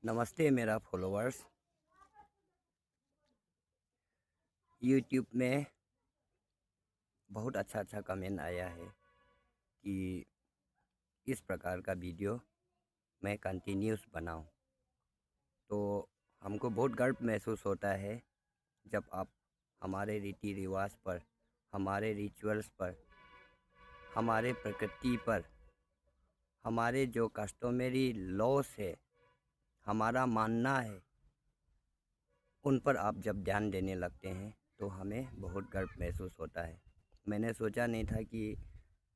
नमस्ते मेरा followers. YouTube में बहुत अच्छा कमेंट आया है कि इस प्रकार का वीडियो मैं कंटिन्यूस बनाऊं, तो हमको बहुत गर्व महसूस होता है जब आप हमारे रीति रिवाज पर, हमारे रिचुअल्स पर, हमारे प्रकृति पर, हमारे जो कस्टमरी लॉस है, हमारा मानना है, उन पर आप जब ध्यान देने लगते हैं तो हमें बहुत गर्व महसूस होता है। मैंने सोचा नहीं था कि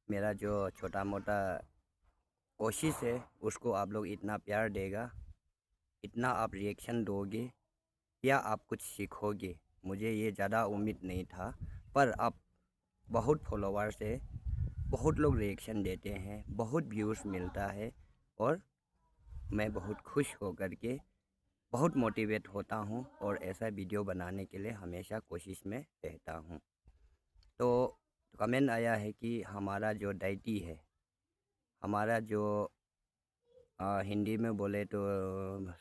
मेरा जो छोटा मोटा कोशिश है उसको आप लोग इतना प्यार देगा, इतना आप रिएक्शन दोगे या आप कुछ सीखोगे। मुझे ये ज़्यादा उम्मीद नहीं था, पर आप बहुत फॉलोअर्स है, बहुत लोग रिएक्शन देते हैं, बहुत व्यूज़ मिलता है और मैं बहुत खुश होकर के बहुत मोटिवेट होता हूं और ऐसा वीडियो बनाने के लिए हमेशा कोशिश में रहता हूं। तो कमेंट आया है कि हमारा जो डाइटी है, हमारा जो हिंदी में बोले तो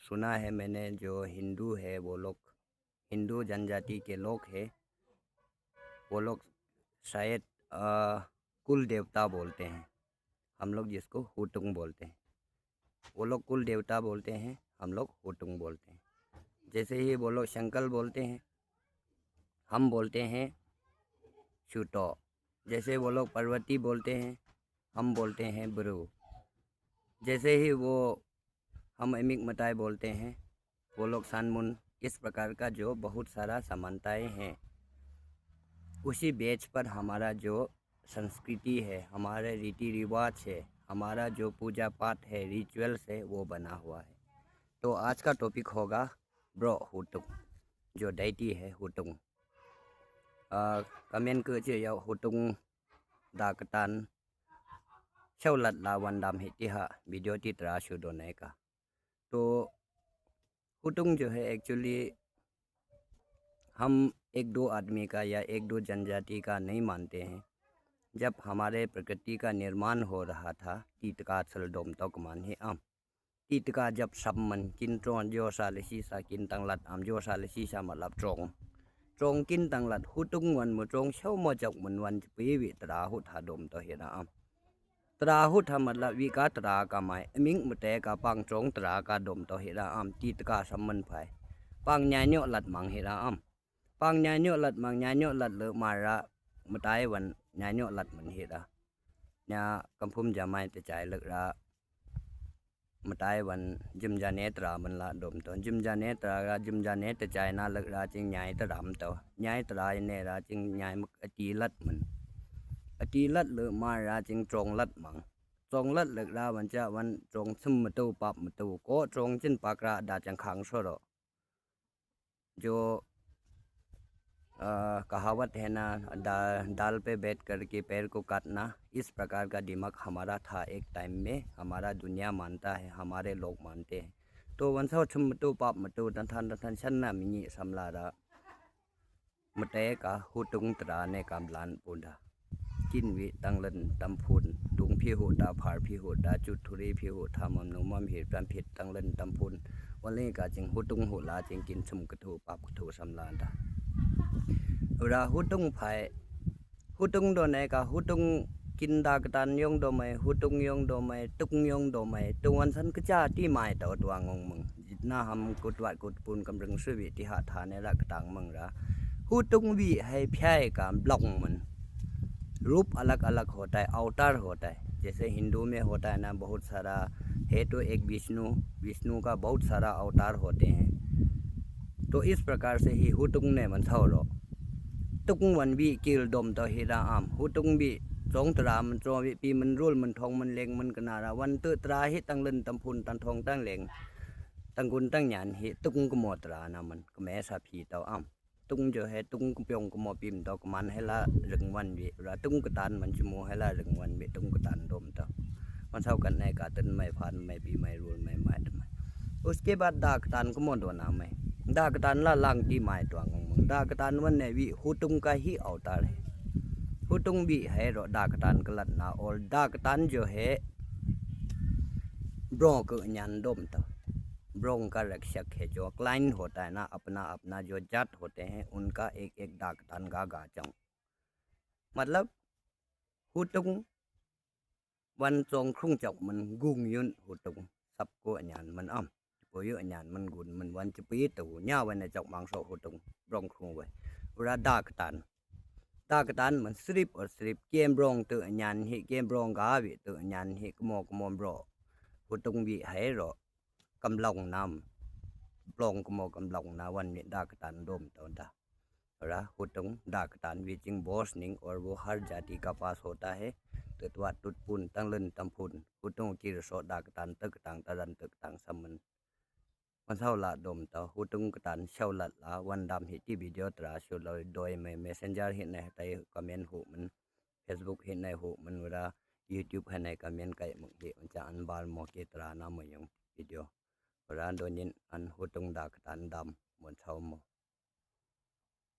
सुना है मैंने, जो हिंदू है वो लोग, हिंदू जनजाति के लोग हैं, वो लोग शायद कुल देवता बोलते हैं, हम लोग जिसको हुटुंग बोलते हैं। वो लोग कुल देवता बोलते हैं, हम लोग हुटुंग बोलते हैं। जैसे ही वो लोग शंकर बोलते हैं, हम बोलते हैं शुटो। जैसे वो लोग पार्वती बोलते हैं, हम बोलते हैं ब्रू। जैसे ही वो हम अमिक मताई बोलते हैं, वो लोग सानमुन। इस प्रकार का जो बहुत सारा समानताएं हैं, उसी बेच पर हमारा जो संस्कृति है, हमारे रीति रिवाज है, हमारा जो पूजा पाठ है, रिचुअल्स है, वो बना हुआ है। तो आज का टॉपिक होगा ब्रो हुटुंग, जो डाइटी है हुटुंग। कमेंट के चे या हुटुंग दाकतान शौलत लावन दाम हितिहा वीडियो ती तरा शुदोने का। तो हुटुंग जो है एक्चुअली हम एक दो आदमी का या एक दो जनजाति का नहीं मानते हैं। जब हमारे प्रकृति का निर्माण हो रहा था, तीतका सलडोम तक मान है तीतका जब सबमन किन ट्रोन जो सालसी सा किन तंगलत जो सालसी सा मतलब ट्रोंग किन तंगलत हुटुंग वन मु ट्रोंग शौ म जक मन वन पेवि तरा हुट हादोम तो हेरा तरा हुट मतलब विका तरा का माय मिंग मते का पांग ट्रोंग तरा का दोम तो हेरा तीतका सबमन फाय पांग न्यान्यो लत मांग हेरा पांग न्यान्यो लत ल मारा मताय वन न्यान्यो लत मन हेरा न्या कंफुम जमाय ते चाय लगरा मताय वन जिम जाने तरा मन ला दोम तो जिम जाने तरा जिम जाने ते चाइना लगरा चिंग न्याय तराम तो न्याय तरा ने रा चिंग न्याय मक अतीलत मन अतीलत ल मारा चिंग ट्रोंगलत मांग ट्रोंगलत लगरा वन चा वन ट्रोंग सम मतो पाप मतो को ट्रोंग चिन पाकरा दा चंग खांग सोरो। जो कहावत है ना, दाल पे बैठ करके पैर को काटना, इस प्रकार का दिमाग हमारा था एक टाइम में। हमारा दुनिया मानता है, हमारे लोग मानते हैं। तो वंशा छुमतो पाप मतो तन सन्ना मिनी समलारा मते का हुटुंग तराने का ब्लान पुंडा किन वी तंगलन तमफुन तुंग भी होता फार भी होता चुथुरी भी होता ममनु मम हे तम फिट तंगलन तमफुन वले का जिंग हुटुंग होला जिंग किन छुम कथु पाप कथु समलांदा रा हुटुंग फाय हुटुंग दोने का हुटुंग किन दाकतान योंग दो मैं हुटुंग योंग दो मैं तुंग योंग दो मैं तो वंसन कचा ती माय तो द्वांगोंग मंग जितना हम कुटवाट कुटपुन कमरंग सुवी ती हाथ थाने रखतांग मंग रा हुटुंग भी है फ्याय का ब्लॉक मन रूप अलग अलग होता है, अवतार होता है। जैसे हिंदू में होता है ना, बहुत सारा है, तो एक विष्णु का बहुत सारा अवतार होते हैं। तो इस प्रकार से ही हुटुंग ने मन थौरो तुंग वन भी किल दोम तो हेरा हुटुंग भी जोंग तरा मन त्रो भी पी मन रोल मन थोंग मन लेंग मन कनारा वन तो तरा ही तंगलन तमफुन तन थोंग तंग लेंग तंगुन तंग न्यान ही तुंग को तरा ना मन कमे सा भी तो तुंग जो है तुंग प्योंग को मो पिम तो मन हैला रंगवन भी रा तुंग कतान मन चमो हैला रंगवन भी तुंग कतान दोम तो मन साउ करने का तन मैं फान मैं भी मैं रोल मैं माय उसके बाद दाकतान को मोदो ना मैं दाकतान ला लांग ती माय त्वांग दाकतान वन ने भी हुटुंग का ही अवतार है। हुटुंग भी है रो दाकतान कलत ना, और दाकतान जो है ब्रो को न्यान दोम तो ब्रोंग का रक्षक है जो क्लाइंट होता है ना अपना अपना जो जट होते हैं उनका एक एक डाकतान का गाचंग मतलब हुतुंग वन चोंग खुंग चौक मन गुंग युन हुतुंग सबको अन्यान मन पोयो अन्यान मन गुन मन वन चपी तु nya वन चौक मांगसो हुतुंग ब्रोंग खुंग वे उरा डाकतान मन सिर्फ और सिर्फ गेम ब्रोंग तु अन्यान ही गेम ब्रोंग गा वी तु अन्यान ही कमो ब्रो हुतुंग वी है रो कमलौंग नाम ब्रोंग कमो कमलौंग ना वन में डाकतान दोम तोंदा हुतुंग डाकतान विचिंग बॉसनिंग और वो हर जाति का पास होता है तत्वा तुतपुन तंगलन तंपुन हुतुंग की रसो डाकतान तक तांग तरन तक तांग समन मन सावला दोम तो हुतुंग कतान शावलत ला वन दाम हिती वीडियो तरा शो लय दोय में मैसेंजर हित ने तय कमेंट हो मन फेसबुक हित ने हो मन वरा यूट्यूब है ने कमेंट काय मुके उचा अन बाल मोके तरा ना मयंग वीडियो वरा दोनिन अन हुतुंग डाकतान दाम मन सावमो